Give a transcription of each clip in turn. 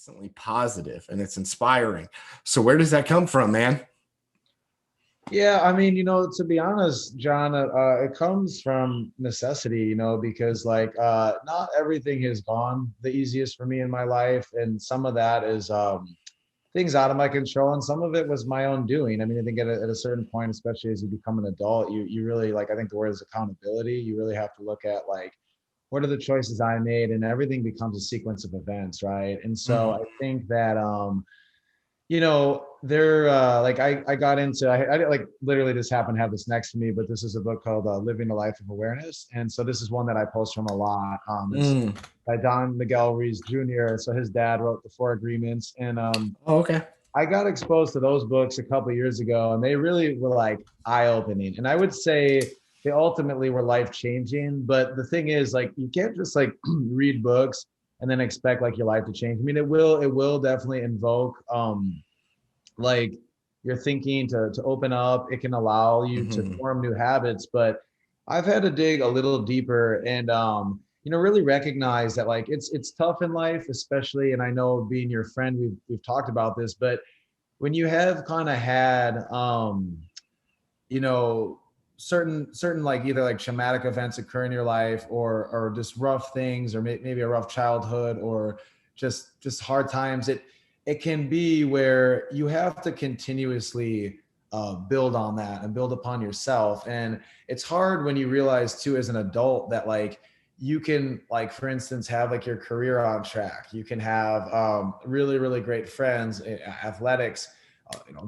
consistently positive and it's inspiring. So where does that come from, man? Yeah, I mean, to be honest, John, it comes from necessity, because like not everything has gone the easiest for me in my life, and some of that is things out of my control, and some of it was my own doing. I mean, I think at a certain point, especially as you become an adult, you really like, I think the word is accountability. You really have to look at like, what are the choices I made, and everything becomes a sequence of events, right? And so Mhm. I think that there like I got into I didn't like literally just happened to have this next to me, but this is a book called Living a Life of Awareness. And so this is one that I post from a lot. It's Mm. by Don Miguel Ruiz Jr. So his dad wrote the Four Agreements. And Oh, okay. I got exposed to those books a couple of years ago, and they really were like eye-opening. And I would say they ultimately were life-changing. But the thing is, like, you can't just like read books and then expect like your life to change. I mean, it will definitely invoke like your thinking to open up. It can allow you to Hmm. form new habits. But I've had to dig a little deeper and really recognize that like it's tough in life, especially. And I know being your friend, we've talked about this, but when you have kind of had you know certain like either like traumatic events occur in your life, or just rough things, or maybe a rough childhood, or just hard times, it can be where you have to continuously build on that and build upon yourself. And it's hard when you realize too as an adult that like you can, like, for instance, have like your career on track, you can have really really great friends, athletics,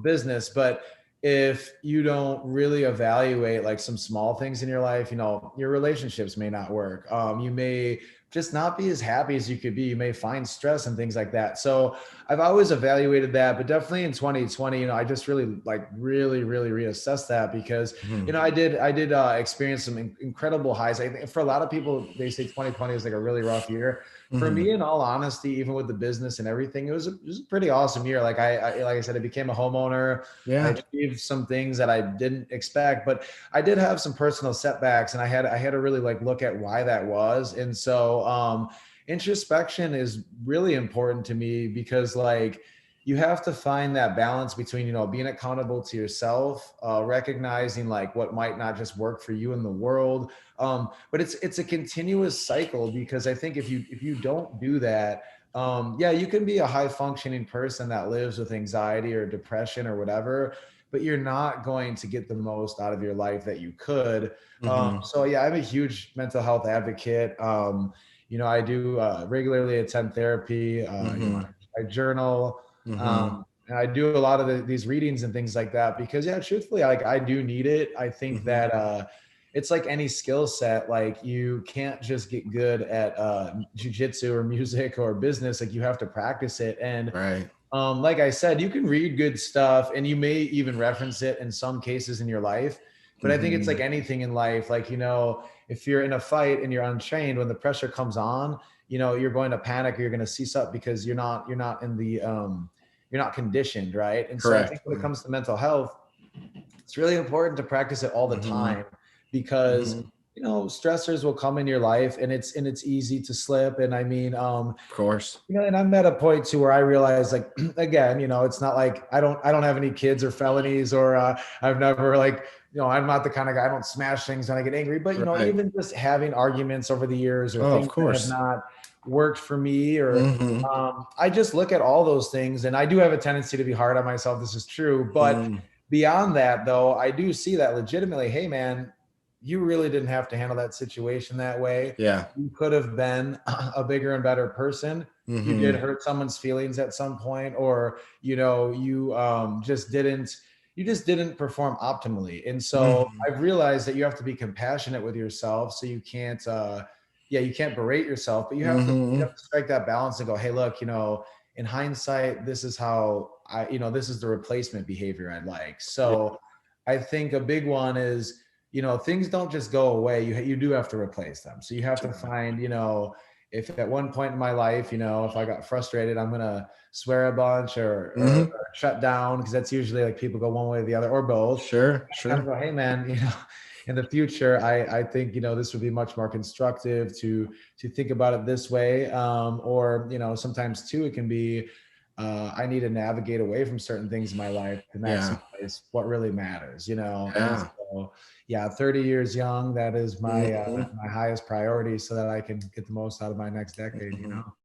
business. But if you don't really evaluate like some small things in your life, your relationships may not work. You may just not be as happy as you could be. You may find stress and things like that. So I've always evaluated that, but definitely in 2020, I just really like really reassessed that, because Hmm. I did experience some incredible highs. I think for a lot of people, they say 2020 was like a really rough year. For Hmm. me, in all honesty, even with the business and everything, it was a pretty awesome year. Like I said, I became a homeowner. I Yeah. achieved some things that I didn't expect, but I did have some personal setbacks, and I had to really like look at why that was. And so introspection is really important to me, because like you have to find that balance between being accountable to yourself, recognizing like what might not just work for you in the world. But it's a continuous cycle, because I think if you don't do that, yeah, you can be a high functioning person that lives with anxiety or depression or whatever, but you're not going to get the most out of your life that you could. Hmm. So yeah, I'm a huge mental health advocate. I do regularly attend therapy. Hmm. I journal, Hmm. and I do a lot of these readings and things like that, because yeah, truthfully, like I do need it. I think Hmm. that it's like any skill set. Like you can't just get good at jujitsu or music or business. Like you have to practice it. And Right. like I said, you can read good stuff and you may even reference it in some cases in your life. But I think it's Hmm. like anything in life. Like, if you're in a fight and you're untrained, when the pressure comes on, you're going to panic, or you're going to cease up, because you're not conditioned, right? And so I think Correct. when it comes to mental health, it's really important to practice it all the Hmm. time, because Hmm. stressors will come in your life, and it's easy to slip. And I mean, Of course. and I'm at a point too where I realize, like, again, it's not like I don't have any kids or felonies, or I've never like, I'm not the kind of guy, I don't smash things when I get angry. But Right. even just having arguments over the years, or Oh, of things that have course. not worked for me, or Hmm. I just look at all those things, and I do have a tendency to be hard on myself. This is true, but Hmm. beyond that, though, I do see that legitimately, hey, man, you really didn't have to handle that situation that way. Yeah. You could have been a bigger and better person. You did Hmm. hurt someone's feelings at some point, or you just didn't perform optimally. And so Hmm. I've realized that you have to be compassionate with yourself. So you can't yeah, you can't berate yourself, but you have to Hmm. strike that balance and go, hey, look, in hindsight, this is how this is the replacement behavior I'd like. Yeah. So I think a big one is, things don't just go away. You do have to replace them. So you have to find, if at one point in my life, if I got frustrated, I'm gonna swear a bunch, or Hmm. shut down, because that's usually like people go one way or the other, or both. Sure. I kind of Sure. go, hey man, in the future, I think, you know, this would be much more constructive to think about it this way. Or, you know, sometimes too, it can be, I need to navigate away from certain things in my life to Yeah. maximize what really matters, you know? And Yeah. so, yeah, 30 years young, that is my, Mhm. my highest priority so that I can get the most out of my next decade, you Mhm. know?